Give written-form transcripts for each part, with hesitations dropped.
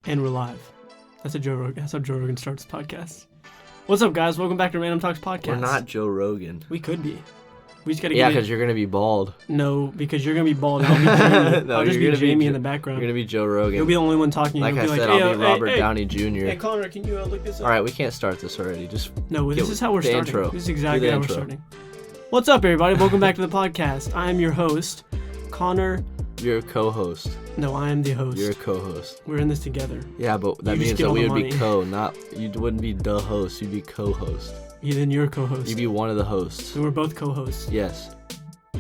And we're live. That's how Joe Rogan starts his podcast. What's up, guys? Welcome back to Random Talks Podcast. We're not Joe Rogan. We could be. We just gotta get because you're gonna be bald. No, because you're gonna be bald. And I'll be Jamie. No, I'll just be Jamie in the background. You're gonna be Joe Rogan. You'll be the only one talking. Like You'll I be said, like, I'll be Robert hey, Downey Jr. Hey, Connor, can you look this up? All right, we can't start this already. Just no. This is how we're starting. Intro. This is exactly how we're starting. What's up, everybody? Welcome back to the podcast. I am your host, Connor. You're a co-host. No, I am the host. You're a co-host. We're in this together. Yeah, but that means that we would be not. You wouldn't be the host. You'd be co-host. Yeah, then you're a co-host. You'd be one of the hosts. So we're both co-hosts. Yes. I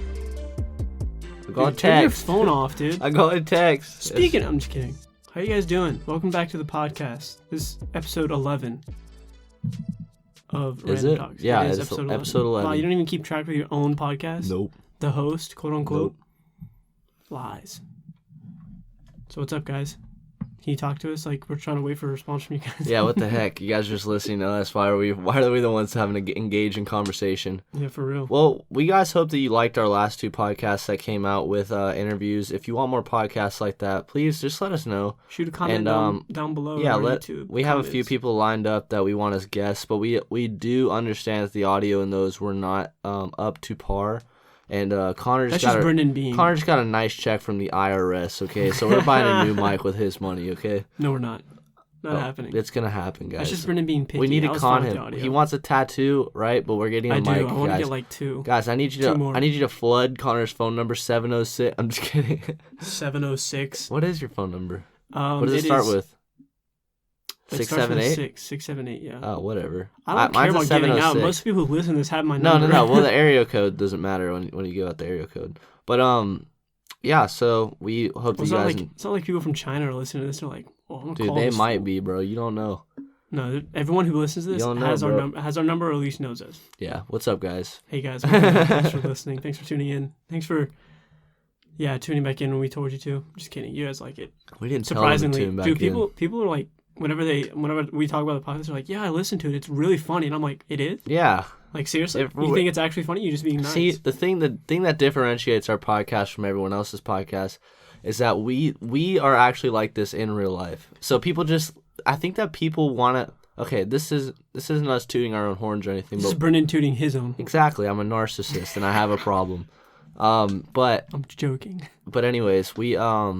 got text. Turn your phone off, dude. I got a text. Speaking, I'm just kidding. How you guys doing? Welcome back to the podcast. This is episode 11 of Random Talks. Yeah, it is episode 11. Wow, you don't even keep track of your own podcast? Nope. The host, quote unquote? Nope. Lies. So what's up, guys? Can you talk to us? Like, we're trying to wait for a response from you guys. Yeah, what the heck? You guys are just listening to us. Why are we the ones having to engage in conversation? Yeah, for real. Well, we guys hope that you liked our last two podcasts that came out with interviews. If you want more podcasts like that, please just let us know. Shoot a comment down below. Yeah, on YouTube we have a few people lined up that we want as guests, but we do understand that the audio in those were not up to par. And Connor's got a nice check from the IRS, okay? So we're buying a new mic with his money, okay? No, we're not. Not happening. It's going to happen, guys. That's just Brendan being picky. We need to con him. He wants a tattoo, right? But we're getting a mic, guys. I want to get like two. Guys, I need you to flood Connor's phone number 706. I'm just kidding. 706. What is your phone number? What does it start with? 678? 678, yeah. Oh, whatever. I don't care about getting out. Most people who listen to this have my number. No. Well, the area code doesn't matter when you give out the area code. But, yeah, so we hope that you guys... It's not like people from China are listening to this. They're like, oh, I'm going to call this. Dude, they might be, bro. You don't know. No, everyone who listens to this has our number or at least knows us. Yeah. What's up, guys? Hey, guys. Thanks for listening. Thanks for tuning in. Thanks for... Yeah, tuning back in when we told you to. Just kidding. You guys like it. We didn't tell them to tune back in. Dude, people are like... Whenever we talk about the podcast, they're like, yeah, I listened to it. It's really funny. And I'm like, it is? Yeah. Like, seriously? You think it's actually funny? You're just being nice. See, the thing that differentiates our podcast from everyone else's podcast is that we are actually like this in real life. So I think that people want to, okay, this isn't us tooting our own horns or anything. This is Brendan tooting his own. Exactly. I'm a narcissist and I have a problem. But I'm joking. But anyways, we are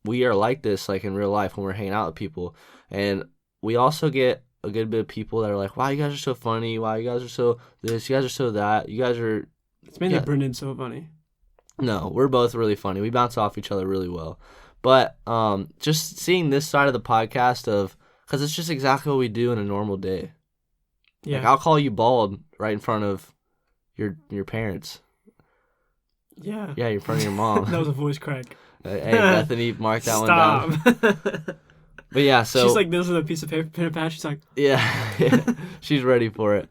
like this, like in real life when we're hanging out with people. And we also get a good bit of people that are like, wow, you guys are so funny. Wow, you guys are so this. You guys are so that. You guys are... It's mainly Brendan's so funny. No, we're both really funny. We bounce off each other really well. But just seeing this side of the podcast because it's just exactly what we do in a normal day. Yeah. Like, I'll call you bald right in front of your parents. Yeah. Yeah, in front of your mom. That was a voice crack. Hey, Bethany, mark that one down. But yeah, so... She's like this with a piece of paper, pen and pad. She's like... Yeah. She's ready for it.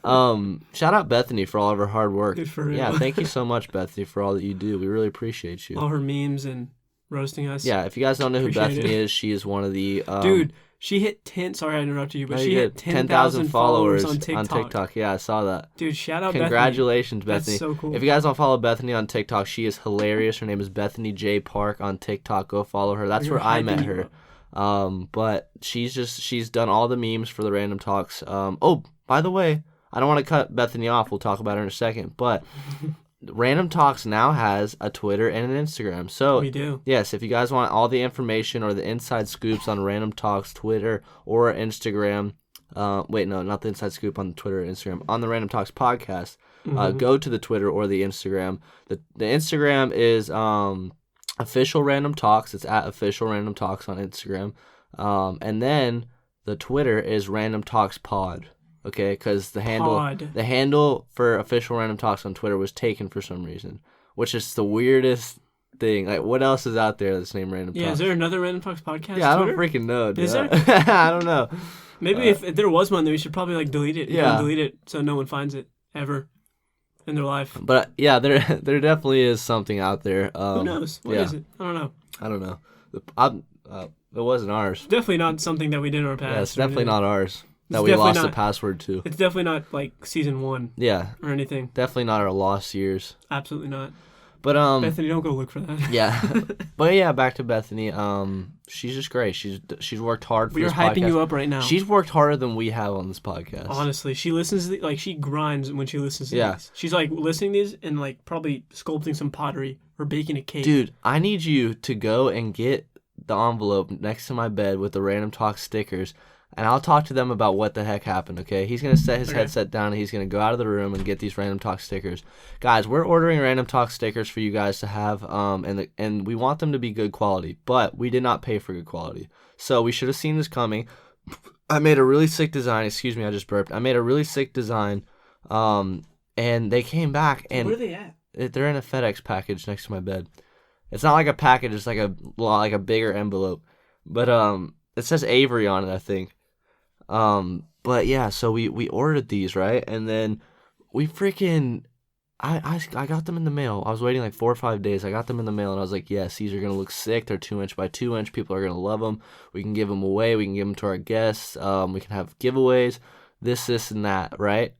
Shout out Bethany for all of her hard work. Dude, for real. Yeah, thank you so much, Bethany, for all that you do. We really appreciate you. All her memes and roasting us. Yeah, if you guys don't know who Bethany is, she is one of the... Dude, she hit 10... Sorry I interrupted you, but she hit 10,000 followers on TikTok. Yeah, I saw that. Dude, shout out Congratulations, Bethany. Bethany. That's so cool. If you guys don't follow Bethany on TikTok, she is hilarious. Her name is Bethany J. Park on TikTok. Go follow her. That's where I met her. But she's done all the memes for the Random Talks. Oh, by the way, I don't want to cut Bethany off. We'll talk about her in a second. But Random Talks now has a Twitter and an Instagram. So we do. Yes, if you guys want all the information or the inside scoops on Random Talks Twitter or Instagram, wait, no, not the inside scoop on Twitter or Instagram, on the Random Talks podcast, go to the Twitter or the Instagram. The Instagram is Official Random Talks. It's at Official Random Talks on Instagram. And then the Twitter is Random Talks Pod. Okay, because the handle for Official Random Talks on Twitter was taken for some reason, which is the weirdest thing. Like, what else is out there that's named Random Talks? Yeah, is there another Random Talks podcast? Yeah, I don't freaking know, dude. Is there? I don't know. Maybe if there was one, then we should probably like delete it. Yeah, delete it so no one finds it ever in their life. But yeah, there definitely is something out there. Who knows? What is it? I don't know. It wasn't ours. Definitely not something that we did in our past. Yeah, it's definitely not ours. That we lost the password to. It's definitely not like season 1. Yeah. Or anything. Definitely not our lost years. Absolutely not. But Bethany, don't go look for that. Yeah, but yeah, back to Bethany. She's just great. She's worked hard for We are this hyping podcast. you up right now. She's worked harder than we have on this podcast. Honestly, she listens to she grinds when she listens to Yeah. these. She's like listening to these and like probably sculpting some pottery or baking a cake. Dude, I need you to go and get the envelope next to my bed with the Random Talk stickers, and I'll talk to them about what the heck happened, okay? He's going to set his headset down, and he's going to go out of the room and get these Random Talk stickers. Guys, we're ordering Random Talk stickers for you guys to have, and we want them to be good quality, but we did not pay for good quality. So we should have seen this coming. I made a really sick design. Excuse me, I just burped. I made a really sick design, and they came back. And where are they at? They're in a FedEx package next to my bed. It's not like a package. It's like a bigger envelope. But it says Avery on it, I think. But yeah, so we ordered these, right? And then we freaking... I got them in the mail. I was waiting like 4 or 5 days. I got them in the mail, and I was like, yes, these are going to look sick. They're 2-inch by 2-inch. People are going to love them. We can give them away. We can give them to our guests. We can have giveaways, this, and that, right?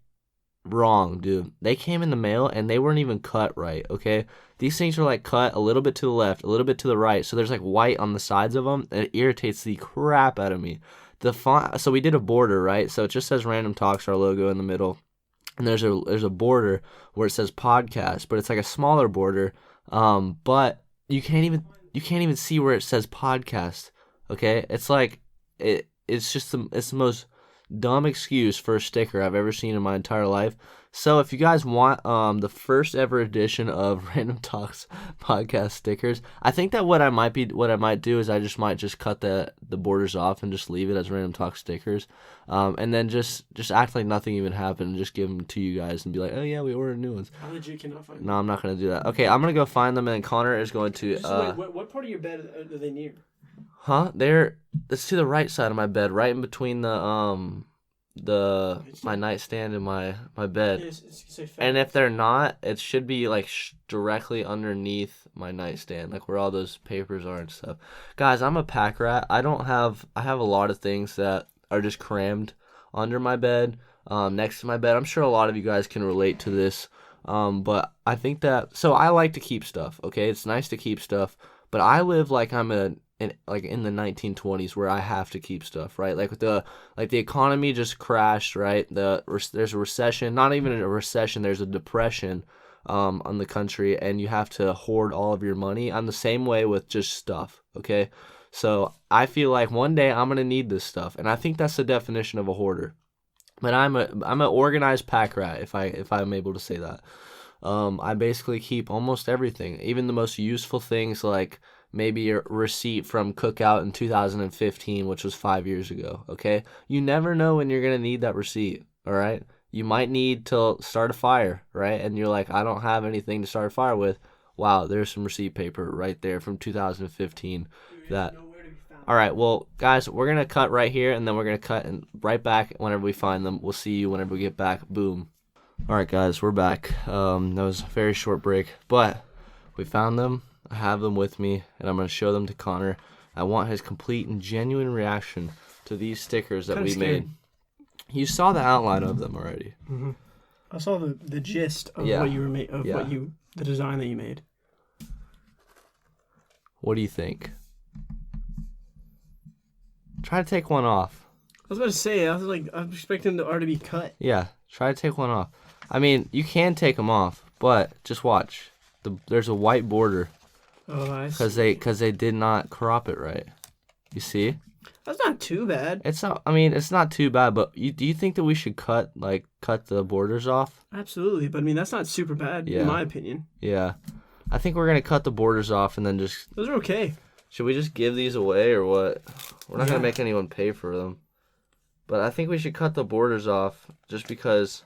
Wrong, dude. They came in the mail, and they weren't even cut right, okay? These things are like cut a little bit to the left, a little bit to the right, so there's like white on the sides of them, and it irritates the crap out of me. The font, so we did a border, right? So it just says Random Talks, our logo in the middle. And there's a border where it says podcast, but it's like a smaller border. But you can't even see where it says podcast. Okay, it's like it's the most dumb excuse for a sticker I've ever seen in my entire life. So if you guys want the first ever edition of Random Talks podcast stickers, I think that what I might do is I might just cut the borders off and just leave it as Random Talk stickers, and then just act like nothing even happened and just give them to you guys and be like, oh yeah, we ordered new ones. How legit can I find them? No, I'm not gonna do that. Okay, I'm gonna go find them, and Connor is going to. Wait, what part of your bed are they near? Huh? It's to the right side of my bed, right in between my nightstand and my bed. And if they're not, it should be like directly underneath my nightstand, like where all those papers are and stuff. Guys, I'm a pack rat. I have a lot of things that are just crammed under my bed, next to my bed. I'm sure a lot of you guys can relate to this. But I think that, so I like to keep stuff, okay? It's nice to keep stuff, but I live like I'm in the 1920s where I have to keep stuff, right? Like the economy just crashed, right? There's a recession, not even a recession, there's a depression on the country, and you have to hoard all of your money. I'm the same way with just stuff, okay? So I feel like one day I'm gonna need this stuff, and I think that's the definition of a hoarder. But I'm an organized pack rat, if I'm able to say that. I basically keep almost everything, even the most useful things, like maybe a receipt from Cookout in 2015, which was 5 years ago, okay? You never know when you're going to need that receipt, all right? You might need to start a fire, right? And you're like, I don't have anything to start a fire with. Wow, there's some receipt paper right there from 2015. All right, well, guys, we're going to cut right here, and then we're going to cut right back whenever we find them. We'll see you whenever we get back. Boom. All right, guys, we're back. That was a very short break, but we found them. I have them with me, and I'm going to show them to Connor. I want his complete and genuine reaction to these stickers that we made. You saw the outline of them already. Mm-hmm. I saw the gist of what you were the design that you made. What do you think? Try to take one off. I was about to say, I'm expecting the art to be cut. Yeah, try to take one off. I mean, you can take them off, but just watch. There's a white border. Oh, I see. Because they did not crop it right. You see? That's not too bad. It's not. I mean, it's not too bad. But do you think that we should cut the borders off? Absolutely, but I mean that's not super bad in my opinion. Yeah, I think we're gonna cut the borders off and then just. Those are okay. Should we just give these away or what? We're not gonna make anyone pay for them. But I think we should cut the borders off just because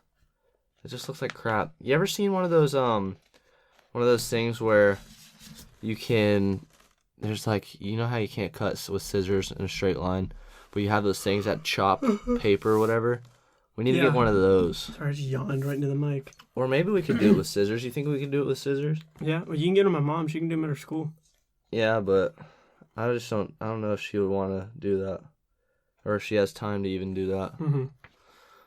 it just looks like crap. You ever seen one of those things where you can, there's like, you know how you can't cut with scissors in a straight line, but you have those things that chop paper or whatever? We need to get one of those. Sorry, I just yawned right into the mic. Or maybe we could do it with scissors. You think we could do it with scissors? Yeah, well, you can get them to my mom. She can do them at her school. Yeah, but I don't know if she would want to do that. Or if she has time to even do that. Mm-hmm.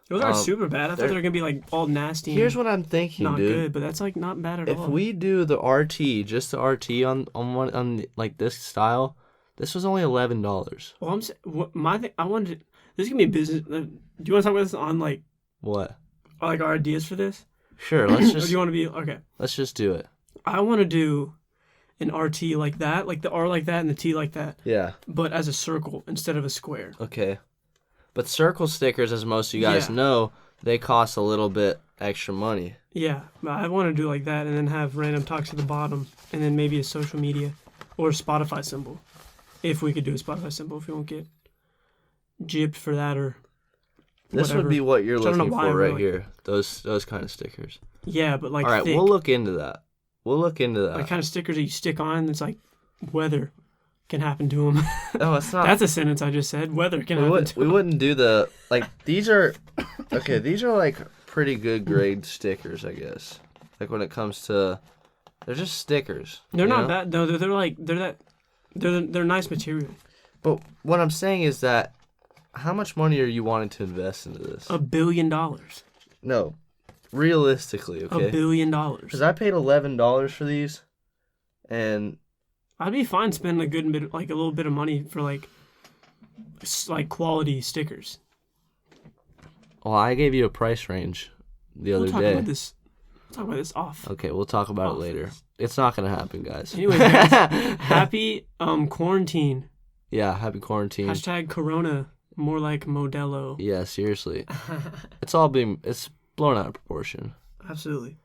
Those aren't super bad. I thought they were gonna be like all nasty. Here's what I'm thinking, not dude. good, but that's like not bad at all. If we do the RT, just the RT on like this style, this was only $11. Well, my thing. I wanted. This is gonna be a business. Do you want to talk about this on like what? Like our ideas for this? Sure. Let's just. Or do you want to be okay? Let's just do it. I want to do an RT like that, like the R like that and the T like that. Yeah. But as a circle instead of a square. Okay. But circle stickers, as most of you guys know, they cost a little bit extra money. Yeah, but I want to do like that and then have random talks at the bottom and then maybe a social media or a Spotify symbol. If we could do a Spotify symbol, if we won't get gypped for that or this whatever. would be what you're looking for right like, here. Those kind of stickers. Yeah, but like all right, thick. we'll look into that. Like kind of stickers that you stick on. It's like weather can happen to them. No, it's not. That's a sentence I just said. Weather can happen to them. We wouldn't do the like. These are okay. These are like pretty good grade stickers, I guess. Like when it comes to, they're just stickers. They're not bad. No, they're nice material. But what I'm saying is that, how much money are you wanting to invest into this? $1 billion. No, realistically, okay. $1 billion. Because I paid $11 for these, and I'd be fine spending a little bit of money for like quality stickers. Well, I gave you a price range the other day. We'll talk about this off. Okay, we'll talk about it later. It's not gonna happen, guys. Anyway, guys, happy quarantine. Yeah, happy quarantine. # Corona, more like Modelo. Yeah, seriously. It's blown out of proportion. Absolutely.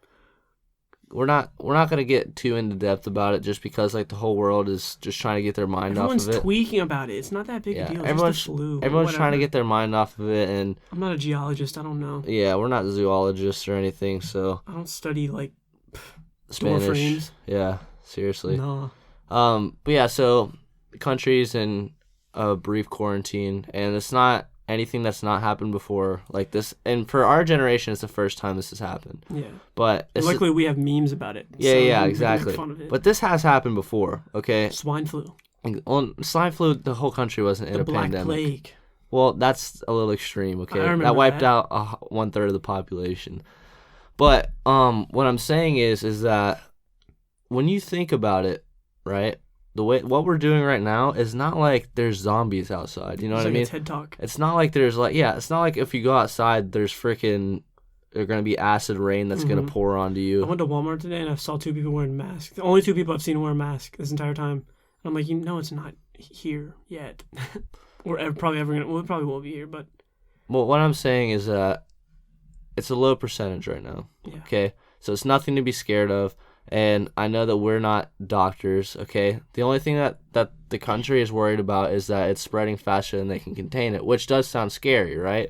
We're not gonna get too into depth about it, just because like the whole world is just trying to get their mind off of it. Everyone's tweaking about it. It's not that big a deal. Everyone's just the flu. Everyone's trying to get their mind off of it, and I'm not a geologist. I don't know. Yeah, we're not zoologists or anything, so I don't study like Spanish. door frames. Yeah, seriously. No. But yeah, so the country's in a brief quarantine, and it's not anything that's not happened before like this, and for our generation it's the first time this has happened. Yeah, but luckily we have memes about it. Yeah, exactly. But this has happened before. Okay, swine flu. Well, swine flu, the whole country wasn't in a pandemic. The Black Plague. Well, that's a little extreme. Okay, that wiped out 1/3 of the population. But what I'm saying is that when you think about it, right? What we're doing right now is not like there's zombies outside. You know what I mean? It's TED Talk. It's not like there's it's not like if you go outside, there's gonna be acid rain that's gonna pour onto you. I went to Walmart today and I saw 2 people wearing masks. The only 2 people I've seen wear a mask this entire time. And I'm like, it's not here yet. We're probably ever gonna. Well, it probably won't be here, but. Well, what I'm saying is that it's a low percentage right now. Yeah. Okay, so it's nothing to be scared of. And I know that we're not doctors, okay? The only thing that the country is worried about is that it's spreading faster than they can contain it, which does sound scary, right?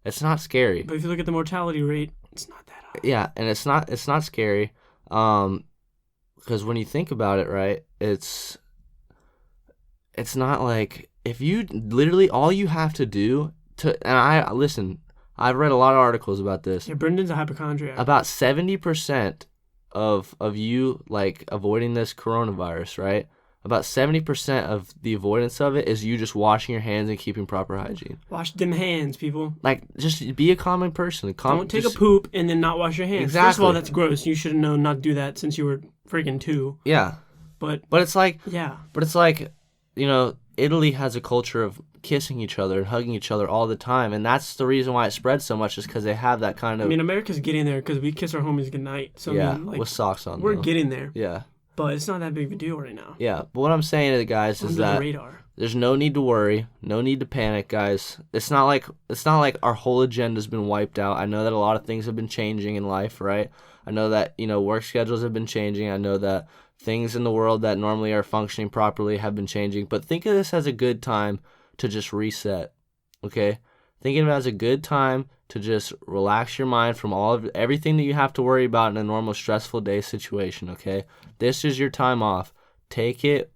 It's not scary. But if you look at the mortality rate, it's not that high. Yeah, and it's not scary, because when you think about it, right, it's not like, if you literally, all you have to do and I've read a lot of articles about this. Yeah, Brendan's a hypochondriac. About 70% of you like avoiding this coronavirus, right? About 70% of the avoidance of it is you just washing your hands and keeping proper hygiene. Wash them hands, people. Like, just be a common person. Don't take a poop and then not wash your hands. Exactly. First of all, that's gross. You should have known not to do that since you were freaking 2. Yeah. But it's like, yeah. But it's like, Italy has a culture of kissing each other and hugging each other all the time, and that's the reason why it spreads so much, is because they have that kind of. I mean, America's getting there because we kiss our homies goodnight. So yeah, I mean, with socks on. We're getting there. Yeah. But it's not that big of a deal right now. Yeah, but what I'm saying to the guys is that there's no need to worry, no need to panic, guys. It's not like our whole agenda's been wiped out. I know that a lot of things have been changing in life, right? I know that work schedules have been changing. I know that things in the world that normally are functioning properly have been changing. But think of this as a good time to just reset, okay? Think of it as a good time to just relax your mind from everything that you have to worry about in a normal stressful day situation, okay? This is your time off. Take it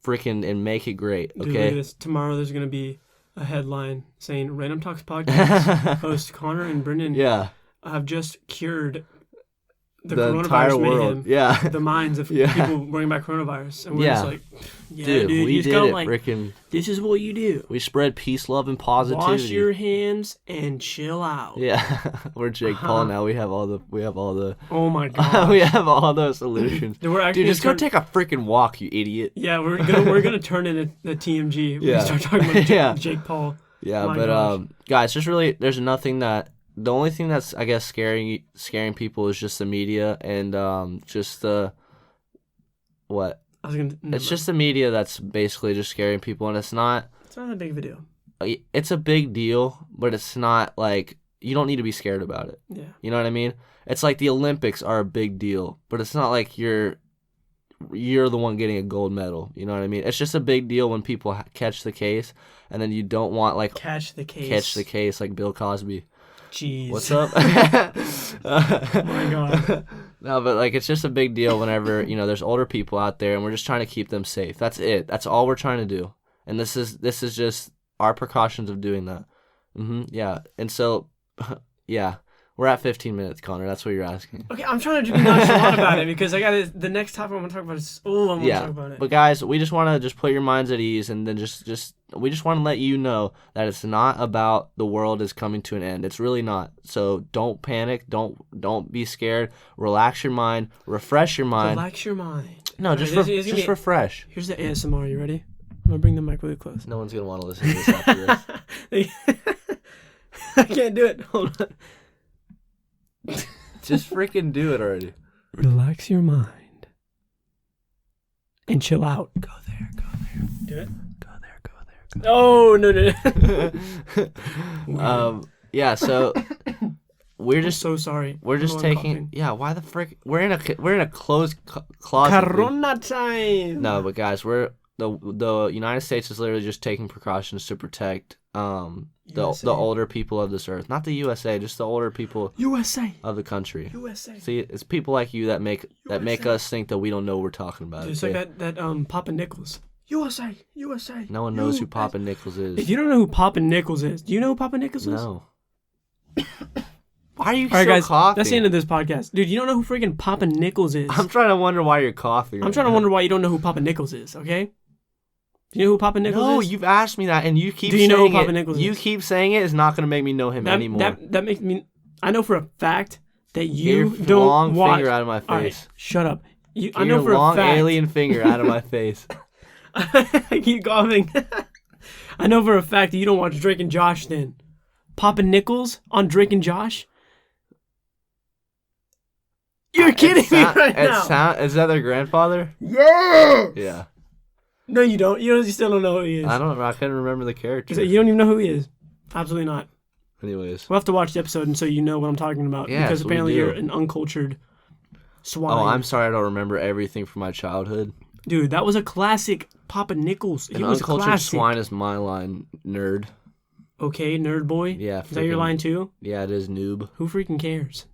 freaking and make it great, okay? Dude, look at this. Tomorrow there's going to be a headline saying Random Talks Podcast host Connor and Brendan have just cured the entire world. Yeah. The minds of Yeah. people worrying about coronavirus. And we're just like, yeah, dude, we you just did go it, like, freaking. this is what you do. We spread peace, love, and positivity. Wash your hands and chill out. Yeah. We're Jake Paul now. We have all the. Oh my god. We have all those solutions. Dude, just go take a freaking walk, you idiot. Yeah, we're gonna turn into the TMG. We start talking about Jake Paul. Yeah, but guys, just really, there's nothing that. The only thing that's, I guess, scaring people is just the media and just the what? It's just the media that's basically just scaring people, and it's not. It's not that big of a deal. It's a big deal, but it's not like you don't need to be scared about it. Yeah. You know what I mean? It's like the Olympics are a big deal, but it's not like you're the one getting a gold medal. You know what I mean? It's just a big deal when people catch the case, and then you don't want like catch the case like Bill Cosby. Jeez. What's up? Oh my god. No, but like it's just a big deal whenever, there's older people out there and we're just trying to keep them safe. That's it. That's all we're trying to do. And this is just our precautions of doing that. Yeah. And so yeah. We're at 15 minutes, Connor. That's what you're asking. Okay, I'm trying to be nonchalant about it because I got the next topic I want to talk about is I want to talk about it. But guys, we just want to just put your minds at ease, and then we just want to let you know that it's not about the world is coming to an end. It's really not. So don't panic. Don't be scared. Relax your mind. Refresh your mind. Relax your mind. No, just refresh. Here's the ASMR. You ready? I'm gonna bring the mic really close. No one's gonna want to listen to this after this. I can't do it. Hold on. Just freaking do it already. Relax your mind and chill out. Go there. Do it. Go there. Oh no. Yeah. So we're just so sorry. We're just taking. Coughing. Yeah. Why the frick? We're in a closed closet. Corona time. No, but guys, the United States is literally just taking precautions to protect the older people of this earth, not the USA, just the older people of the country. USA. See, it's people like you that make us think that we don't know what we're talking about. It's like that Papa Nichols. USA. No one knows who Papa Nichols is. If you don't know who Papa Nichols is, do you know who Papa Nichols is? No. Why are you All right, guys, coughing? That's the end of this podcast. Dude, you don't know who freaking Papa Nichols is. I'm trying to wonder why you're coughing. I'm trying to wonder why you don't know who Papa Nichols is, okay? Do you know who Papa Nichols is? No, you've asked me that, and you keep saying it. Do you know who Papa Nichols is? You keep saying it is not going to make me know him anymore. That makes me... I know for a fact that you don't long watch... finger out of my face. All right, shut up. I know for a fact... long alien finger out of my face. I keep coughing. I know for a fact that you don't watch Drake and Josh then. Papa Nichols on Drake and Josh? You're kidding me right now. Is that their grandfather? Yes! Yeah. No, you don't. You still don't know who he is. I couldn't remember the character. You don't even know who he is. Absolutely not. Anyways. We'll have to watch the episode and so you know what I'm talking about. Yeah, because apparently you're an uncultured swine. Oh, I'm sorry I don't remember everything from my childhood. Dude, that was a classic Papa Nichols. He was uncultured classic. Swine is my line, nerd. Okay, nerd boy. Yeah. Is that your line too? Yeah, it is, noob. Who freaking cares?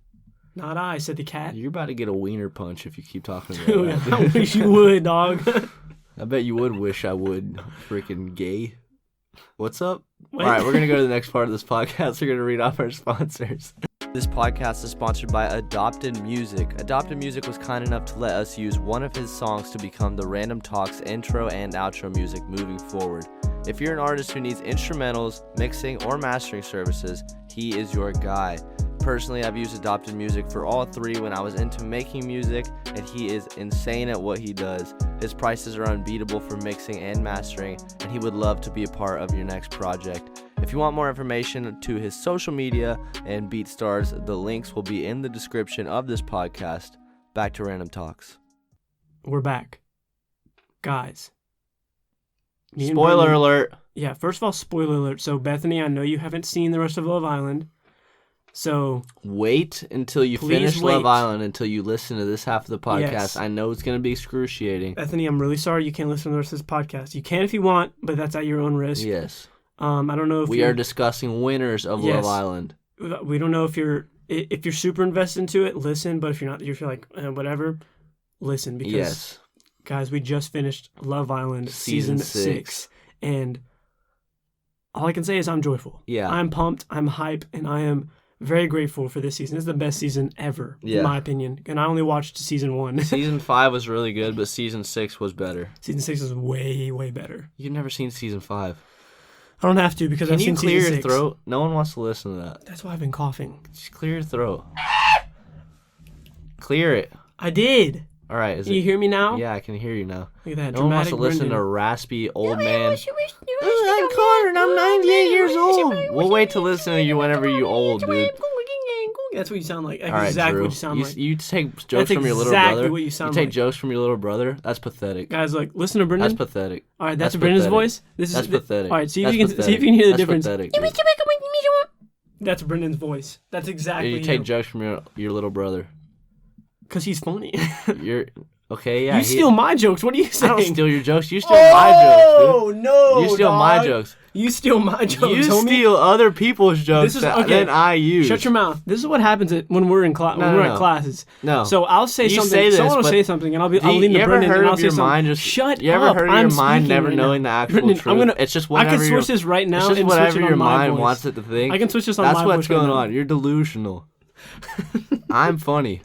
Not I, said the cat. You're about to get a wiener punch if you keep talking about Dude, that. I wish you would, dog. I bet you would wish I would. Freaking gay. What's up? Wait. All right, we're going to go to the next part of this podcast. We're going to read off our sponsors. This podcast is sponsored by Adopted Music. Adopted Music was kind enough to let us use one of his songs to become the Random Talks intro and outro music moving forward. If you're an artist who needs instrumentals, mixing, or mastering services, he is your guy. Personally, I've used Adopted Music for all three when I was into making music, and he is insane at what he does. His prices are unbeatable for mixing and mastering, and he would love to be a part of your next project. If you want more information to his social media and BeatStars, the links will be in the description of this podcast. Back to Random Talks. We're back. Guys. Spoiler alert. Yeah, first of all, spoiler alert. So, Bethany, I know you haven't seen the rest of Love Island. So wait until you finish Love Island until you listen to this half of the podcast. Yes. I know it's going to be excruciating. Bethany, I'm really sorry you can't listen to the rest of this podcast. You can if you want, but that's at your own risk. Yes. I don't know if we are discussing winners of Love Island. We don't know if you're super invested into it. Listen, but if you're not, you're like whatever. Listen because guys, we just finished Love Island season 6, and all I can say is I'm joyful. Yeah, I'm pumped. I'm hype, and I am very grateful for this season. This is the best season ever, in my opinion. And I only watched season 1. Season 5 was really good, but season 6 was better. Season 6 is way, way better. You've never seen season 5. I don't have to because I've seen season 6. Can you clear your throat? No one wants to listen to that. That's why I've been coughing. Just clear your throat. Clear it. I did. All right. Can you hear me now? Yeah, I can hear you now. Look at that. No one wants to listen to a raspy old man. I'm Connor and I'm 98 years old. We'll wait to listen to you whenever you're old, dude. That's what you sound like. That's all right, exactly Drew. what you sound like. You take jokes from your little exactly brother. What you sound take like. jokes from your little brother. That's pathetic. Guys, like, listen to Brendan. That's pathetic. All right, that's Brendan's voice. That's pathetic. All right, see if you can hear the difference. Pathetic, that's Brendan's voice. That's exactly. You take jokes from your little brother. Cause he's funny. You're okay. Yeah. You steal my jokes. What are you saying? I don't steal your jokes. You steal my jokes. Oh no! You steal my jokes. You steal my jokes. You homie. steal other people's jokes that I use. Shut your mouth. This is what happens when we're in class. When we're at classes. No. So I'll say something. Say this, someone will say something, and I'll lean to Brendan, and I'll say something. Shut up. You ever heard of your mind never knowing the actual truth? It's just whatever. I can switch this right now. It's just and whatever switch it your on my mind voice. wants it to think. I can switch this on my voice. That's what's going on. You're delusional. I'm funny.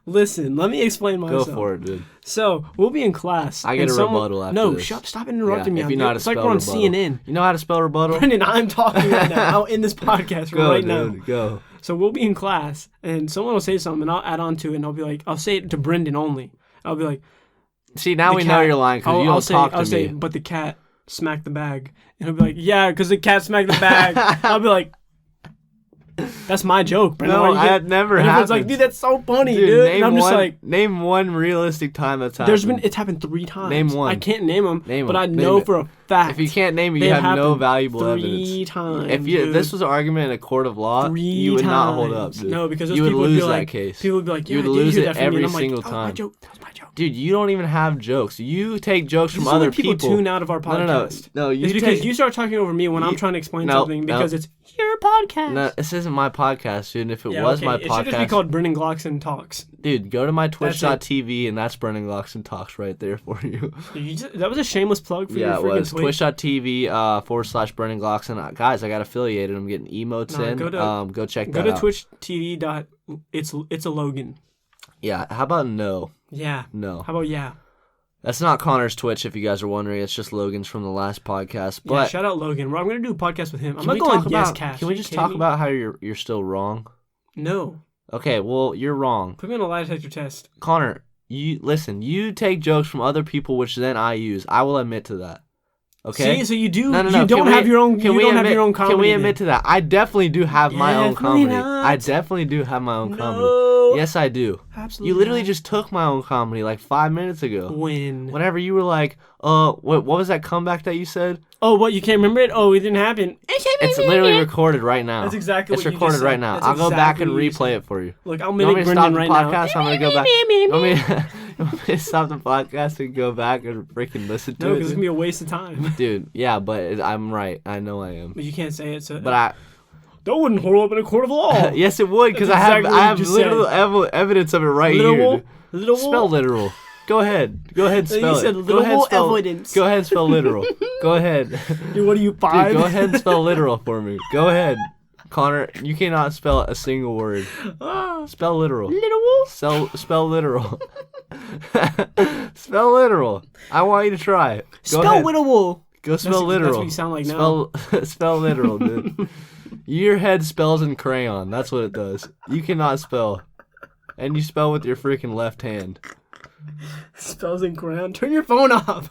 Listen, let me explain myself. Go for it, dude. So, we'll be in class. I get a rebuttal after this. No, stop interrupting me. If you know how to spell it's like we're on rebuttal. CNN. You know how to spell rebuttal? Brendan, I'm talking right now in this podcast now. Go. So we'll be in class, and someone will say something, and I'll add on to it, and I'll say it to Brendan only. I'll be like, see, now we know you're lying because you don't talk to me. I'll say, but the cat smacked the bag. And he'll be like, yeah, because the cat smacked the bag. I'll be like, that's my joke, Brendan. No, that never happened. Everyone's like, dude, that's so funny, dude. And I'm just like, name one realistic time that's happened. It's happened 3 times. Name one. I can't name them, but I know for a fact. If you can't name it, you have no valuable evidence. 3 times. If this was an argument in a court of law, you would not hold up, dude. No, because you would lose that case. People would be like, yeah, you would lose it every single time. That was my joke. Dude, you don't even have jokes. You take jokes from other people. People tune out of our podcast. No, it's because you start talking over me when I'm trying to explain something because it's your podcast. No, this isn't my podcast, dude. And if it was my podcast, it should just be called Brendan Glockson Talks. Dude, go to my Twitch.tv and that's Brendan Glockson Talks right there for you. That was a shameless plug for your freaking Twitch. Twitch.tv / Brendan Glockson. Guys, I got affiliated. I'm getting emotes in. Go check that out. Go to Twitch.tv. It's a Logan. Yeah. How about no? Yeah. No. How about yeah? That's not Connor's Twitch, if you guys are wondering. It's just Logan's from the last podcast. But yeah, shout out Logan. I'm going to do a podcast with him. I'm not going Yes Cash. Can we just talk about how you're still wrong? No. Okay, well, you're wrong. Put me on a lie detector test. Connor, you take jokes from other people, which then I use. I will admit to that. Okay. See, so you do. No. You don't have your own. You don't have your own comedy. Can we admit to that? I definitely do have my own comedy. I definitely do have my own comedy. Yes, I do. Absolutely. You literally just took my own comedy like 5 minutes ago. Whenever you were like, what was that comeback that you said? Oh, what? You can't remember it? Oh, it didn't happen. It's literally recorded right now. That's exactly what you just said. It's recorded right now. I'll go back and replay it for you. Look, I'll mimic Brendan right now. I'm going to go back. You want me to stop the podcast and go back and freaking listen to it? No, because it's going to be a waste of time. Dude, yeah, but I'm right. I know I am. But you can't say it. So. But that wouldn't hold up in a court of law. Yes, it would, because I have literal evidence of it right here. Literal? Spell literal. Go ahead and spell it. You said literal evidence. Go ahead and spell literal. Go ahead. Dude, what are you, 5? Dude, go ahead and spell literal for me. Go ahead. Connor, you cannot spell a single word. Spell literal. Literal? Spell literal. Spell literal. I want you to try it. Spell literal. Go spell literal. That's what you sound like now. Spell literal, dude. Your head spells in crayon. That's what it does. You cannot spell. And you spell with your freaking left hand. Spells in crayon. Turn your phone off.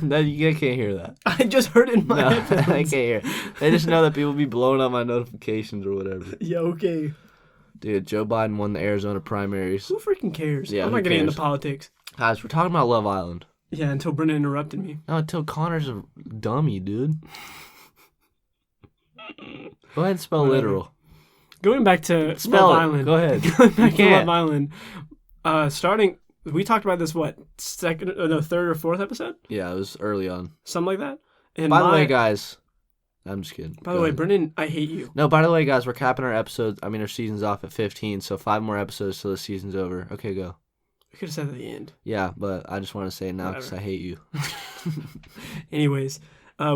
No, you can't hear that. I just heard it in my headphones. I can't hear. They just know that people be blowing up my notifications or whatever. Yeah, okay. Dude, Joe Biden won the Arizona primaries. Who freaking cares? Yeah, I'm not getting into politics. Guys, we're talking about Love Island. Yeah, until Brendan interrupted me. No, until Connor's a dummy, dude. Go ahead and spell literal. Going back to Spell Love it. Island. Go ahead. Going back to Love Island. Starting, we talked about this, third or fourth episode? Yeah, it was early on. Something like that. And by the way, guys, I'm just kidding. By the way, Brendan, I hate you. No, by the way, guys, we're capping our seasons off at 15, so 5 more episodes till the season's over. Okay, go. We could have said at the end. Yeah, but I just want to say it now because I hate you. Anyways,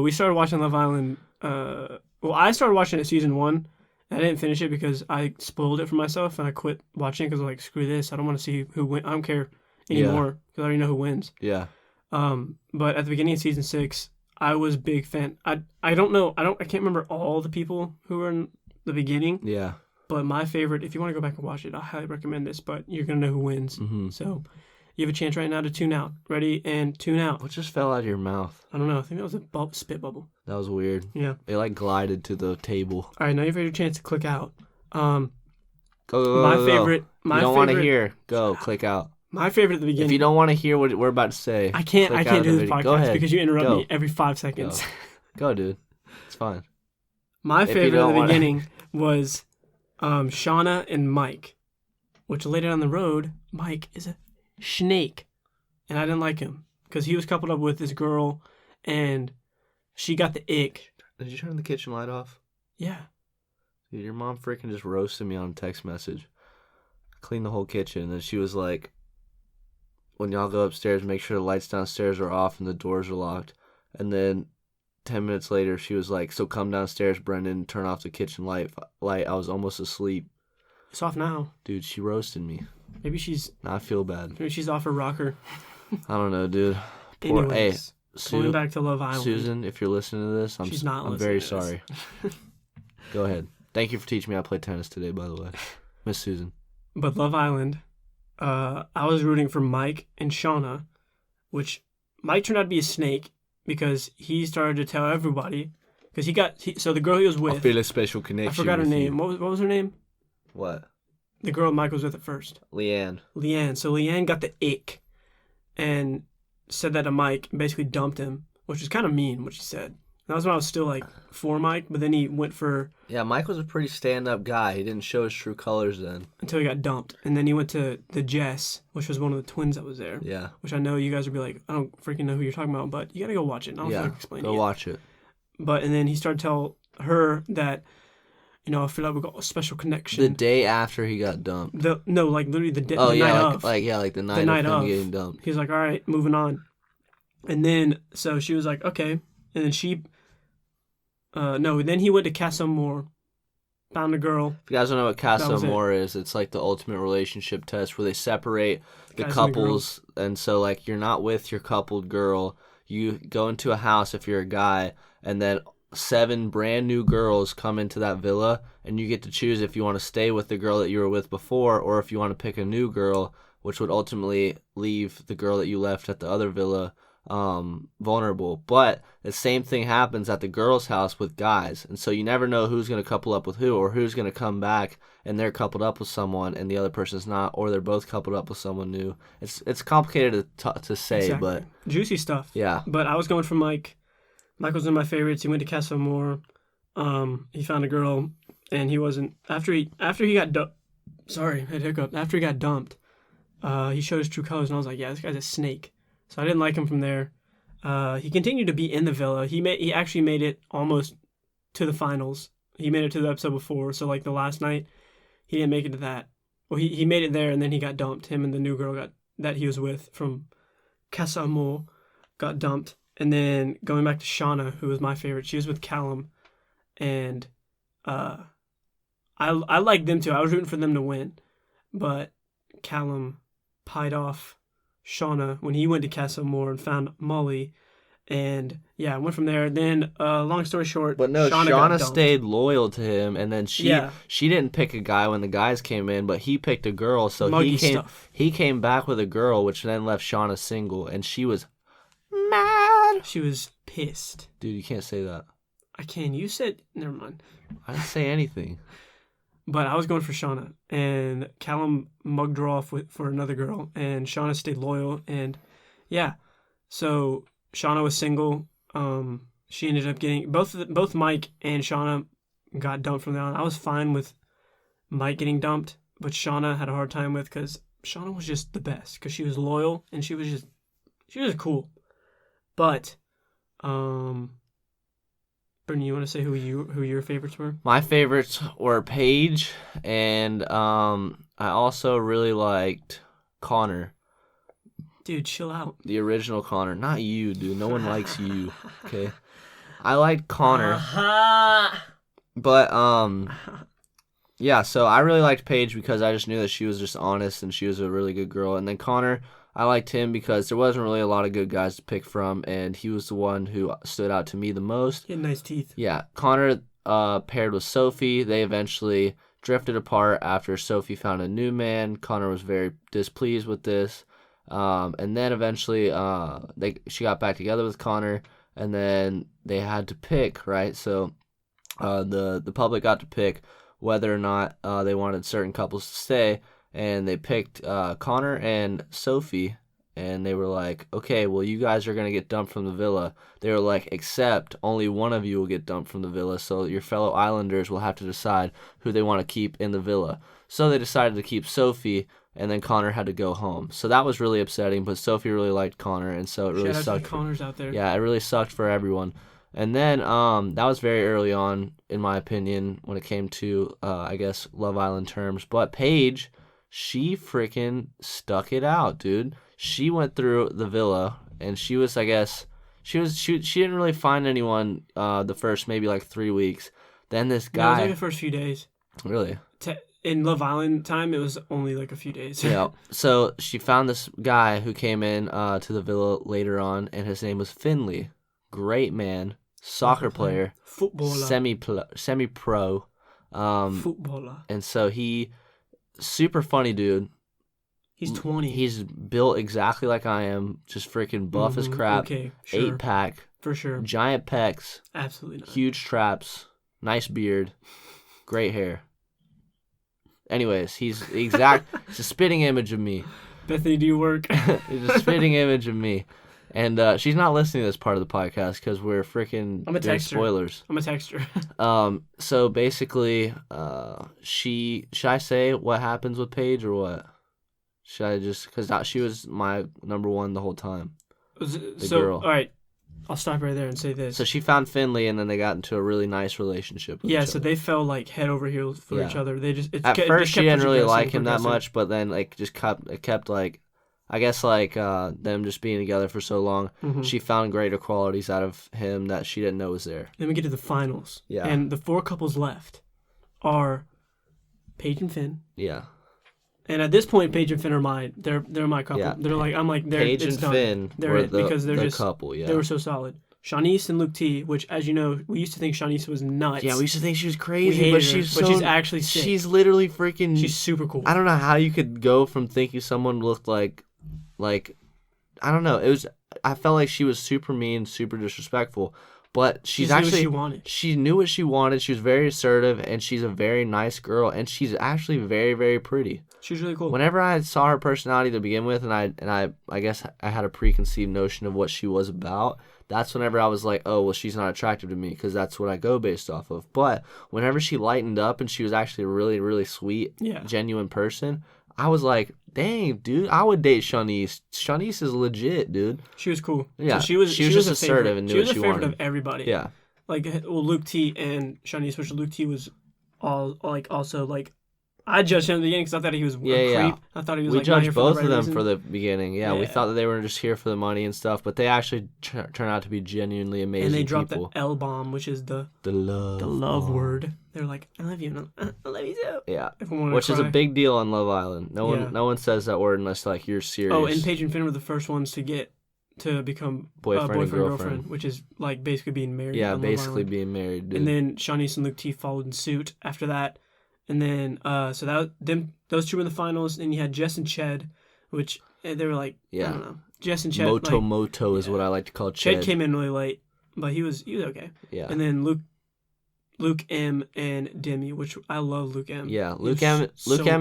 we started watching Love Island. I started watching it season 1, I didn't finish it because I spoiled it for myself and I quit watching it because I'm like, screw this. I don't want to see who wins. I don't care anymore because I already know who wins. Yeah. But at the beginning of season 6, I was a big fan. I don't know. I can't remember all the people who were in the beginning. Yeah. But my favorite, if you want to go back and watch it, I highly recommend this. But you're gonna know who wins. Mm-hmm. So you have a chance right now to tune out. Ready and tune out. What just fell out of your mouth? I don't know. I think that was a spit bubble. That was weird. Yeah. It like glided to the table. All right, now you've had your chance to click out. Go. My favorite. You don't want to hear. Go. Click out. My favorite at the beginning. If you don't want to hear what we're about to say, I can't do this podcast because you interrupt Go. me every 5 seconds. Go, dude. It's fine. My favorite at the beginning was Shauna and Mike, which later down the road, Mike is a snake, and I didn't like him because he was coupled up with this girl, and she got the ick. Did you turn the kitchen light off? Yeah. Dude, your mom freaking just roasted me on a text message. I cleaned the whole kitchen, and she was like, when y'all go upstairs, make sure the lights downstairs are off and the doors are locked. And then 10 minutes later, she was like, so come downstairs, Brendan, turn off the kitchen light. I was almost asleep. It's off now. Dude, she roasted me. Maybe she's... Now I feel bad. Maybe she's off her rocker. I don't know, dude. Anyways, going back to Love Island. Susan, if you're listening to this, I'm very sorry. Go ahead. Thank you for teaching me how to play tennis today, by the way. Miss Susan. But Love Island, I was rooting for Mike and Shauna, which Mike turned out to be a snake because he started to tell everybody. Because so the girl he was with... I feel a special connection. I forgot her name. What was her name? What? The girl Mike was with at first. Leanne. So Leanne got the ick and said that to Mike and basically dumped him, which was kind of mean what she said. That was when I was still like for Mike, but then he went for... Yeah, Mike was a pretty stand-up guy. He didn't show his true colors then. Until he got dumped. And then he went to the Jess, which was one of the twins that was there. Yeah. Which I know you guys would be like, I don't freaking know who you're talking about, but you got to go watch it. I don't feel like explaining it. Go watch it. And then he started to tell her that, I feel like we got a special connection. The day after he got dumped. Literally the night of. Like the night of him getting dumped. He was like, all right, moving on. And then, so she was like, okay. And then she... then he went to Casa Amor, found a girl. If you guys don't know what Casa Amor is, it's like the ultimate relationship test where they separate the couples. And so, like, you're not with your coupled girl. You go into a house if you're a guy, and then 7 brand new girls come into that villa, and you get to choose if you want to stay with the girl that you were with before or if you want to pick a new girl, which would ultimately leave the girl that you left at the other villa vulnerable. But the same thing happens at the girls' house with guys, and so you never know who's going to couple up with who, or who's going to come back and they're coupled up with someone and the other person's not, or they're both coupled up with someone new. It's complicated to say, exactly. But juicy stuff. Yeah. But I was going for Mike. Mike was one of my favorites. He went to Casa Amor. He found a girl, and he wasn't after he got dumped. Sorry, I had a hiccup. After he got dumped, he showed his true colors, and I was like, yeah, this guy's a snake. So I didn't like him from there. He continued to be in the villa. He actually made it almost to the finals. He made it to the episode before. So like the last night, he didn't make it to that. Well, he made it there, and then he got dumped. Him and the new girl that he was with from Casa Amor got dumped. And then going back to Shauna, who was my favorite, she was with Callum, and I liked them too. I was rooting for them to win, but Callum pied off Shauna when he went to Casa Amor and found Molly, and yeah, I went from there. Then, long story short, but no, Shauna stayed loyal to him, and then she didn't pick a guy when the guys came in, but he picked a girl. So he came back with a girl, which then left Shauna single, and she was mad. She was pissed. Dude, you can't say that. I can. You said never mind. I didn't say anything. But I was going for Shauna, and Callum mugged her off for another girl, and Shauna stayed loyal, and yeah. So Shauna was single. She ended up getting both Mike and Shauna got dumped from there on. I was fine with Mike getting dumped, but Shauna had a hard time with because Shauna was just the best because she was loyal and she was cool. But, Brittany, you want to say who your favorites were? My favorites were Paige, and I also really liked Connor. Dude, chill out. The original Connor. Not you, dude. No one likes you, okay? I liked Connor. But, yeah, so I really liked Paige because I just knew that she was just honest and she was a really good girl. And then Connor, I liked him because there wasn't really a lot of good guys to pick from, and he was the one who stood out to me the most. He had nice teeth. Yeah, Connor paired with Sophie. They eventually drifted apart after Sophie found a new man. Connor was very displeased with this. And then eventually she got back together with Connor, and then they had to pick, right? So the public got to pick whether or not they wanted certain couples to stay, and they picked Connor and Sophie, and they were like, okay, well, you guys are going to get dumped from the villa. They were like, except only one of you will get dumped from the villa, so your fellow islanders will have to decide who they want to keep in the villa. So they decided to keep Sophie, and then Connor had to go home. So that was really upsetting, but Sophie really liked Connor, and so it really Shout out sucked. to the Connors out there. Yeah, it really sucked for everyone. And then that was very early on, in my opinion, when it came to, I guess, Love Island terms. But Paige, she freaking stuck it out, dude. She went through the villa, and she was, I guess, she didn't really find anyone the first maybe like 3 weeks. Then this guy. No, it was like the first few days. Really? In Love Island time, it was only like a few days. Yeah. So she found this guy who came in to the villa later on, and his name was Finley. Great man. Soccer player. Footballer. Semi-pro. Footballer. And so he, super funny dude. He's 20. He's built exactly like I am. Just freaking buff as crap. Okay, sure. 8-pack. For sure. Giant pecs. Absolutely not. Huge traps. Nice beard. Great hair. Anyways, he's it's a spitting image of me. Bethany, do you work? He's a spitting image of me. And she's not listening to this part of the podcast because we're freaking doing spoilers. I'm a texter. So basically, should I say what happens with Paige or what? Should I just, because she was my number one the whole time. The girl. All right, I'll stop right there and say this. So she found Finley, and then they got into a really nice relationship with each other. So they fell like head over heels for each other. They just at first she didn't really like him that much, but then like just kept like, I guess like them just being together for so long, she found greater qualities out of him that she didn't know was there. Then we get to the finals. Yeah. And the 4 couples left are Paige and Finn. Yeah. And at this point, Paige and Finn are mine. They're my couple. Yeah. They're like, I'm like, Paige and done. Finn they're were it because they're the just couple. Yeah. They were so solid. Shanice and Luke T, which, as you know, we used to think Shanice was nuts. Yeah, we used to think she was We crazy, hated but her, she's actually sick. She's literally freaking. She's super cool. I don't know how you could go from thinking someone looked like, I don't know. It was. I felt like she was super mean, super disrespectful, but she knew what she wanted. She knew what she wanted. She was very assertive, and she's a very nice girl, and she's actually very, very pretty. She's really cool. Whenever I saw her personality to begin with, and I guess I had a preconceived notion of what she was about. That's whenever I was like, oh, well, she's not attractive to me because that's what I go based off of. But whenever she lightened up and she was actually a really, really sweet, genuine person, I was like, dang, dude, I would date Shanice. Shanice is legit, dude. She was cool. Yeah, so she was just assertive and knew what she wanted. She was a favorite of everybody. Yeah. Like, well, Luke T and Shanice, which Luke T was also I judged him at the beginning because I thought he was a creep. I thought he was we judged both of them reason. for the begining. Yeah, we thought that they were just here for the money and stuff, but they actually turn out to be genuinely amazing people. And they dropped the L-bomb, which is the love word. They're like, I love you, and I love you too. Yeah, which is a big deal on Love Island. No one says that word unless like you're serious. Oh, and Paige and Finn were the first ones to become boyfriend and girlfriend, which is like basically being married. Yeah, basically being married. Dude. And then Shanice and Luke T followed in suit after that. And then, so those two were in the finals. And you had Jess and Ched, which they were like, I don't know. Jess and Ched. Moto is what I like to call Ched. Ched came in really late, but he was okay. Yeah. And then Luke M and Demi, which I love Luke M. Yeah, Luke M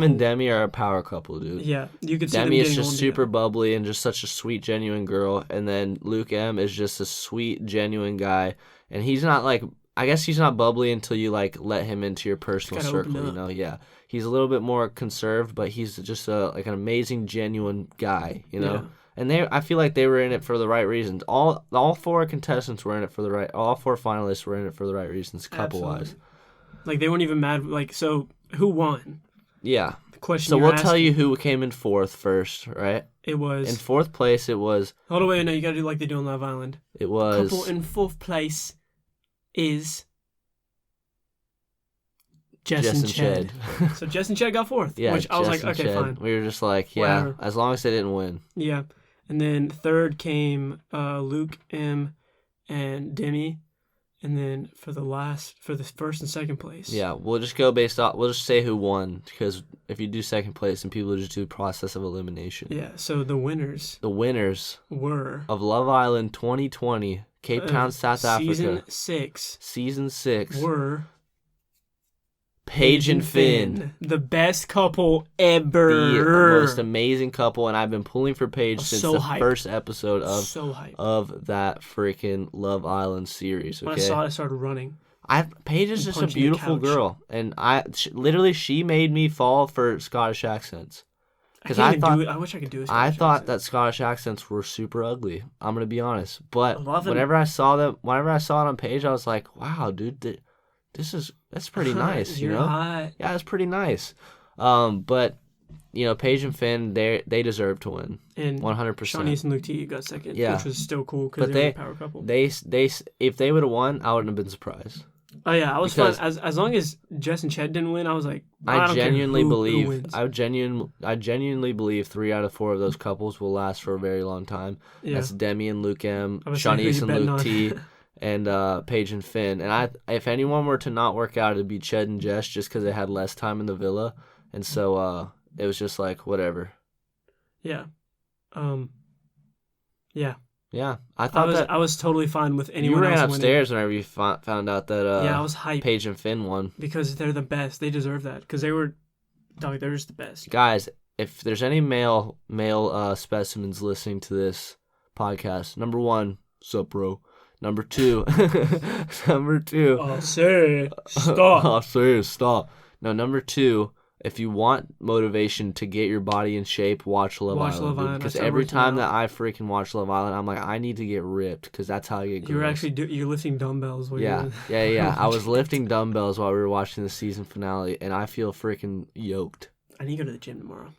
and Demi are a power couple, dude. Yeah, you could see Demi them is just super together. bubbly and just such a sweet, genuine girl, and then Luke M is just a sweet, genuine guy, and he's not like. I guess he's not bubbly until you like let him into your personal circle, you know. Yeah, he's a little bit more conserved, but he's just like an amazing, genuine guy, you know. Yeah. And I feel like they were in it for the right reasons. All 4 contestants were in it for the right. All 4 finalists were in it for the right reasons, couple wise. Like they weren't even mad. Like so, who won? Yeah. The question. So we'll tell you who came in 4th first, right? It was in 4th place. It was. Hold on, wait, no, you gotta do like they do on Love Island. It was couple in 4th place. Is Jess and Ched. Ched. So Jess and Ched got fourth. Yeah, which I was Jess like, and okay, Ched. fine. We were just like, yeah, Whatever. as long as they didn't win. Yeah. And then third came Luke, M, and Demi. And then for the first and second place. Yeah, we'll just go based off. We'll just say who won, because if you do second place, then people will just do process of elimination. Yeah. So the winners were of of Love Island 2020, Cape Town, South Africa, season 6 were Paige and Finn, the best couple ever, the most amazing couple, and I've been pulling for Paige since the first episode of that freaking Love Island series. Okay? When I saw it, I started running. Paige is just a beautiful girl, and she made me fall for Scottish accents. Because I wish I could do it. I thought that Scottish accents were super ugly. I'm gonna be honest, but whenever I saw it on Paige, I was like, wow, dude. That's pretty nice, you know? Hot. Yeah, that's pretty nice. But, Paige and Finn, they deserve to win. And 100%. Shawnice and Luke T got second, which was still cool because they were a power couple. If they would have won, I wouldn't have been surprised. Oh yeah, I was fine. As long as Jess and Ched didn't win, I was like, I genuinely believe 3 out of 4 of those couples will last for a very long time. Yeah. That's Demi and Luke M, Shawnice and Luke T. And Paige and Finn. And if anyone were to not work out, it'd be Ched and Jess, just because they had less time in the villa. And so it was just like, whatever. Yeah. Yeah. Yeah. I was totally fine with anyone else winning. You ran winning. upstairs whenever you found out that I was hyped. Paige and Finn won. Because they're the best. They deserve that. Because they're just the best. Guys, if there's any male specimens listening to this podcast, number 1, sup, bro? Number 2. Oh, sir, stop. Oh, sir, stop. No, number 2, if you want motivation to get your body in shape, watch Love Island. Because every time that I freaking watch Love Island, I'm like, I need to get ripped, because that's how I get girls. You're lifting dumbbells. Yeah. I was lifting dumbbells while we were watching the season finale, and I feel freaking yoked. I need to go to the gym tomorrow.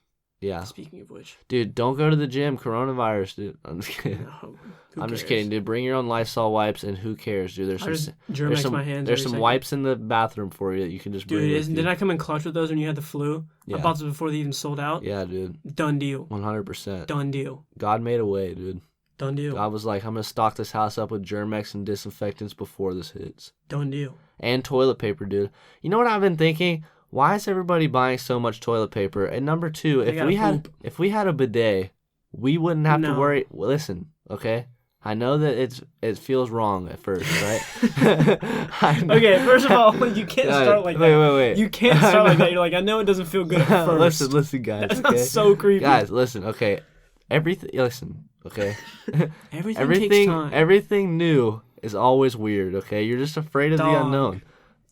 Yeah. Speaking of which. Dude, don't go to the gym. Coronavirus, dude. I'm just kidding. No, I'm just kidding, dude. Bring your own Lysol wipes, and who cares, dude? There's some wipes in the bathroom for you that you can just bring. Dude, didn't I come in clutch with those when you had the flu? Yeah. I bought them before they even sold out. Yeah, dude. Done deal. 100%. Done deal. God made a way, dude. Done deal. God was like, I'm gonna stock this house up with Germ-X and disinfectants before this hits. Done deal. And toilet paper, dude. You know what I've been thinking? Why is everybody buying so much toilet paper? And number 2, if we had a bidet, we wouldn't have to worry. Well, listen, okay? I know that it feels wrong at first, right? Okay, first of all, you can't start like that. Wait. You can't start like that. You're like, I know it doesn't feel good at first. Listen, guys. That's okay? so creepy. Guys, listen, okay? Listen, okay? Everything takes time. Everything new is always weird, okay? You're just afraid of the unknown.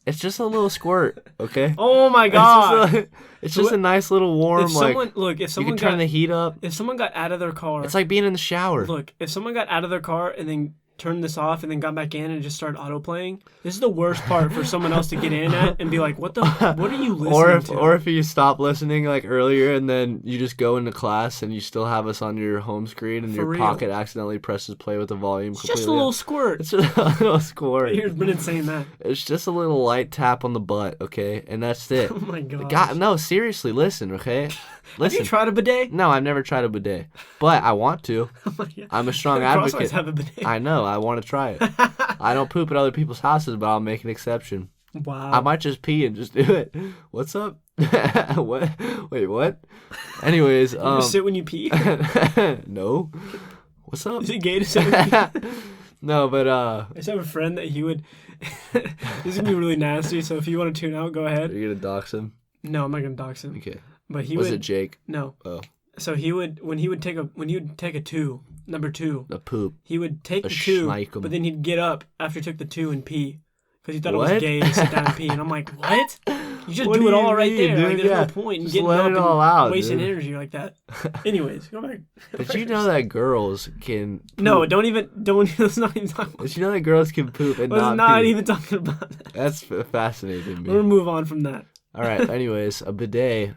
It's just a little squirt, okay? Oh my god! It's just a nice little warm, if someone you can turn the heat up. If someone got out of their car... It's like being in the shower. Look, if someone got out of their car and then turned this off and then got back in and just started autoplaying, this is the worst part for someone else to get in at and be like, what are you listening to? Or if you stop listening like earlier and then you just go into class and you still have us on your home screen and your pocket accidentally presses play with the volume completely. It's just a little squirt. It's just a little squirt. Here's Brennan saying that. It's just a little light tap on the butt, okay? And that's it. Oh my god. No, seriously, listen, okay? Have you tried a bidet? No, I've never tried a bidet. But I want to. I'm a strong advocate. Have a bidet. I know, I want to try it. I don't poop at other people's houses, but I'll make an exception. Wow. I might just pee and just do it. What's up? What? Wait, what? Anyways, you sit when you pee? No. What's up? Is it gay to sit when you pee? No, but I just have a friend that he would this is gonna be really nasty, so if you want to tune out, go ahead. Are you gonna dox him? No, I'm not gonna dox him. Okay. But Was it Jake? No. Oh. So he would when he would take a 2, number 2. A poop. He would take the 2, but then he'd get up after he took the 2 and pee because he thought it was gay to sit down and pee. And I'm like, what? You just do it all right there. Dude? Like, there's no point in just getting let up it all and out, wasting dude. energy like that. Anyways, go back. Did you know that girls can poop? No, let's not even talk about Did you know that girls can poop and let's not pee? even talking about that. That's fascinating to me. We'll move on from that. All right. Anyways, a bidet.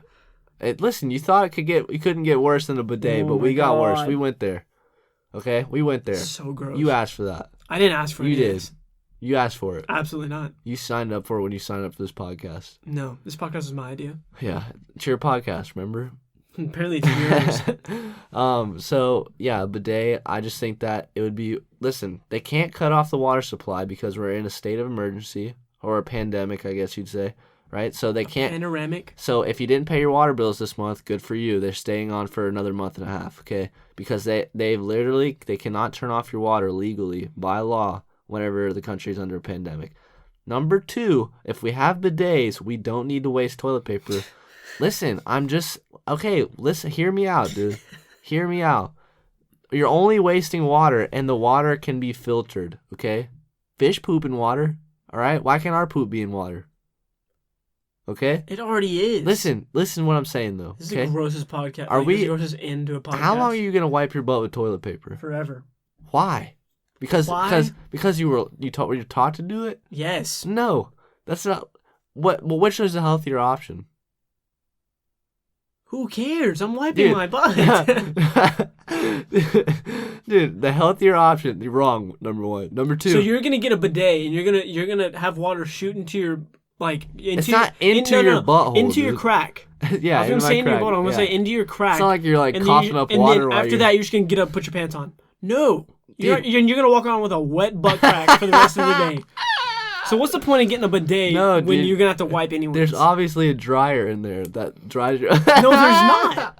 Listen, you thought it couldn't get worse than a bidet, but we got worse. We went there. Okay, we went there. So gross. You asked for that. I didn't ask for it. You You asked for it. Absolutely not. You signed up for it when you signed up for this podcast. No, this podcast is my idea. Yeah, it's your podcast, remember? Apparently it's yours. So, yeah, bidet, I just think that it would be... Listen, they can't cut off the water supply because we're in a state of emergency, or a pandemic, I guess you'd say, right? So they can't... Panoramic. So if you didn't pay your water bills this month, good for you. They're staying on for another month and a half, okay? Because they cannot turn off your water legally by law whenever the country's under a pandemic. Number 2, if we have bidets, we don't need to waste toilet paper. Listen, listen, hear me out, dude. Hear me out. You're only wasting water, and the water can be filtered, okay? Fish poop in water, all right? Why can't our poop be in water? Okay? It already is. Listen what I'm saying, though. This is okay? the grossest podcast. Are we... This is the grossest end to a podcast. How long are you going to wipe your butt with toilet paper? Forever. Why? Because you were taught to do it? Yes. No. That's not... Which is a healthier option? Who cares? I'm wiping my butt. Dude, the healthier option. You're wrong. Number 1. Number 2. So you're gonna get a bidet and you're gonna have water shoot into your it's not into your butthole. Into dude. your crack. Yeah, I was gonna say into your butthole. I'm gonna say into your crack. It's not like you're coughing up water. And then after that, you're just gonna get up, put your pants on. No, you're gonna walk around with a wet butt crack for the rest of the day. So what's the point of getting a bidet when you're gonna have to wipe anyways? There's obviously a dryer in there that dries your... No, there's not.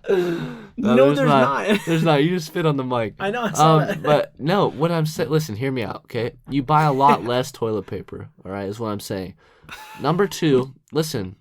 No, there's not. There's not. You just spit on the mic. I know. I saw that. But no, what I'm saying... Listen, hear me out, okay? You buy a lot less toilet paper, all right, is what I'm saying. Number 2, listen.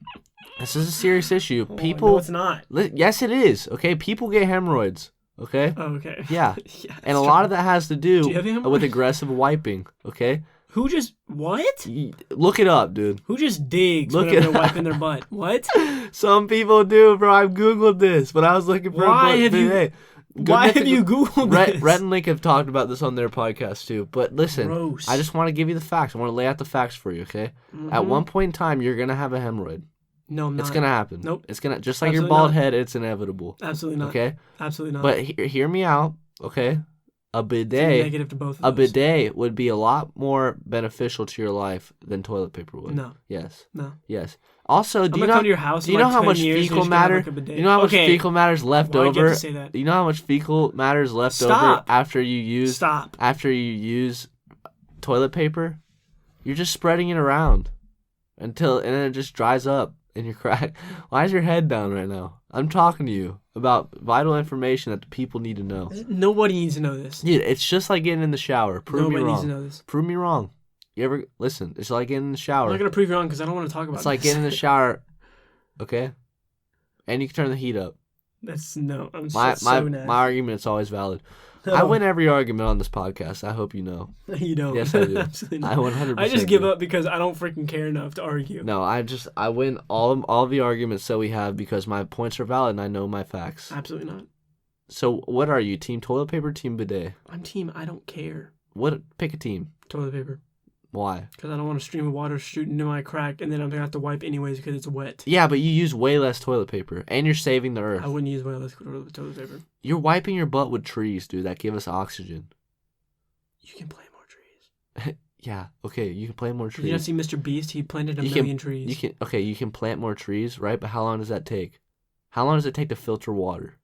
This is a serious issue. People... No, it's not. Yes, it is, okay? People get hemorrhoids, okay? Oh, okay. Yeah. And a lot of that has to do with aggressive wiping, okay? Who just... What? Look it up, dude. Who just digs whenever they're wiping their butt? What? Some people do, bro. I've Googled this, but I was looking for Why have you Googled this? Rhett and Link have talked about this on their podcast, too. But listen, Gross. I just want to give you the facts. I want to lay out the facts for you, okay? Mm-hmm. At one point in time, you're going to have a hemorrhoid. No, I'm not. It's going to happen. Nope. It's going to... Just like your bald head, it's inevitable. Absolutely not. Okay? Absolutely not. But hear me out, okay? A bidet, negative to both of those. bidet would be a lot more beneficial to your life than toilet paper would. No. Yes. No. Yes. Also, do you know how much fecal matter? You know how much fecal matter is left over? Why'd you have to say that? You know how much fecal matter is left over after you use toilet paper? You're just spreading it around and then it just dries up in your crack. Why is your head down right now? I'm talking to you about vital information that the people need to know. Nobody needs to know this. Dude, it's just like getting in the shower. Prove me wrong. Nobody needs to know this. Prove me wrong. You ever listen? It's like getting in the shower. I'm not gonna prove you wrong because I don't want to talk about it. It's like getting in the shower, okay? And you can turn the heat up. I'm so my nasty. argument is always valid. No. I win every argument on this podcast. I hope you know. You don't. Yes, I do. Absolutely not. I 100%. I just give up because I don't freaking care enough to argue. No, I win all the arguments that we have because my points are valid and I know my facts. Absolutely not. So what are you? Team toilet paper, team bidet? I'm team I don't care. Pick a team. Toilet paper. Why? Because I don't want a stream of water shooting into my crack and then I'm going to have to wipe anyways because it's wet. Yeah, but you use way less toilet paper and you're saving the earth. I wouldn't use way less toilet paper. You're wiping your butt with trees, dude, that give us oxygen. You can plant more trees. Yeah, okay, you can plant more trees. Did you not see Mr. Beast? He planted a million trees. You can plant more trees, right? But how long does that take? How long does it take to filter water?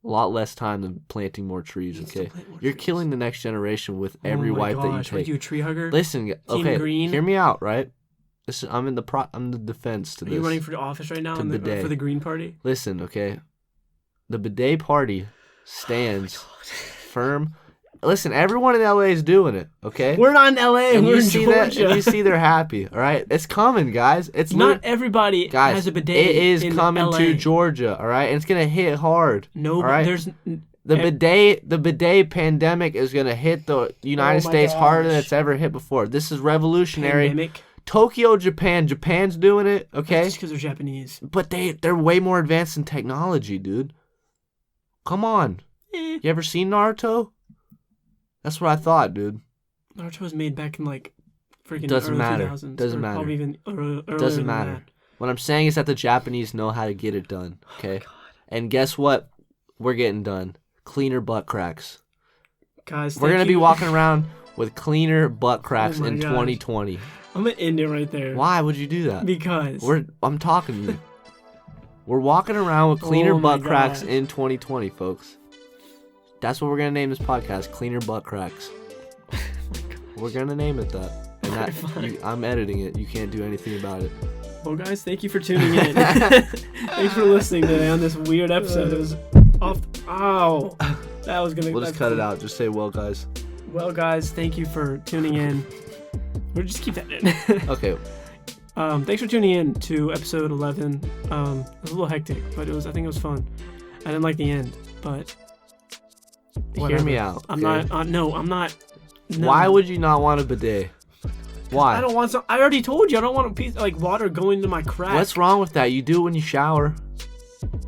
A lot less time than planting more trees, okay? You're killing the next generation with every wipe that you take. Are you a tree hugger? Listen, okay, hear me out, right? Listen, I'm the defense to this. Are you running for office right now for the Green Party? Listen, okay? The bidet party stands firm. Listen, everyone in LA is doing it, okay? We're not in LA, we're in Georgia. And you see they're happy, all right? It's coming, guys. It's not everybody has a bidet. It is in coming LA. to Georgia, all right? And it's gonna hit hard. No, all right? there's the bidet pandemic is gonna hit the United States harder than it's ever hit before. This is revolutionary. Pandemic. Tokyo, Japan's doing it, okay? That's just because they're Japanese. But they're way more advanced in technology, dude. Come on. You ever seen Naruto? That's what I thought, dude. Naruto was made back in freaking Doesn't early matter. 2000s. Doesn't matter. Probably even earlier Doesn't than matter. that. What I'm saying is that the Japanese know how to get it done, okay? And guess what? We're getting done. Cleaner butt cracks. Guys, we're gonna be walking around with cleaner butt cracks Oh my in gosh. 2020. I'm gonna end it right there. Why would you do that? Because I'm talking to you. We're walking around with cleaner Oh my butt cracks gosh. in 2020, folks. That's what we're gonna name this podcast, Cleaner Butt Cracks. We're gonna name it that. And Fine. I'm editing it. You can't do anything about it. well, guys, thank you for tuning in. Thanks for listening today on this weird episode. It was off. Ow, that was gonna. We'll just cut it out. Just say, well, guys. Well, guys, thank you for tuning in. We'll just keep that in. Okay. Thanks for tuning in to episode 11. It was a little hectic, but I think it was fun. I didn't like the end, but Hear me out. I'm okay? not. No, I'm not. No. Why would you not want a bidet? Why? I don't want some. I already told you I don't want a piece like water going into my crack. What's wrong with that? You do it when you shower.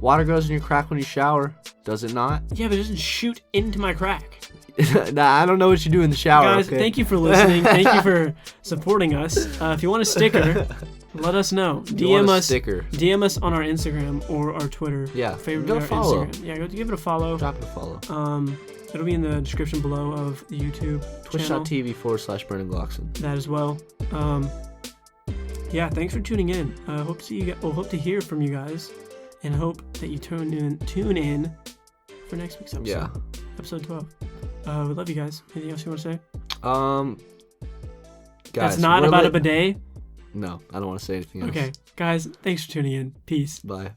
Water goes in your crack when you shower. Does it not? Yeah, but it doesn't shoot into my crack. Nah, I don't know what you do in the shower. Guys, okay? thank you for listening. Thank you for supporting us. If you want a sticker, let us know. You want DM a us. sticker. DM us on our Instagram or our Twitter. Yeah, Favorite go our follow. Instagram. Yeah, go give it a follow. Drop it a follow. It'll be in the description below of the YouTube channel. Twitch.tv/Brendan Glockson. That as well. Yeah, thanks for tuning in. Hope to see you. Hope to hear from you guys, and hope that you tune in for next week's episode. Yeah. Episode 12. We love you guys. Anything else you want to say? Guys, That's not about a bidet. No, I don't want to say anything else. Okay, guys, thanks for tuning in. Peace. Bye.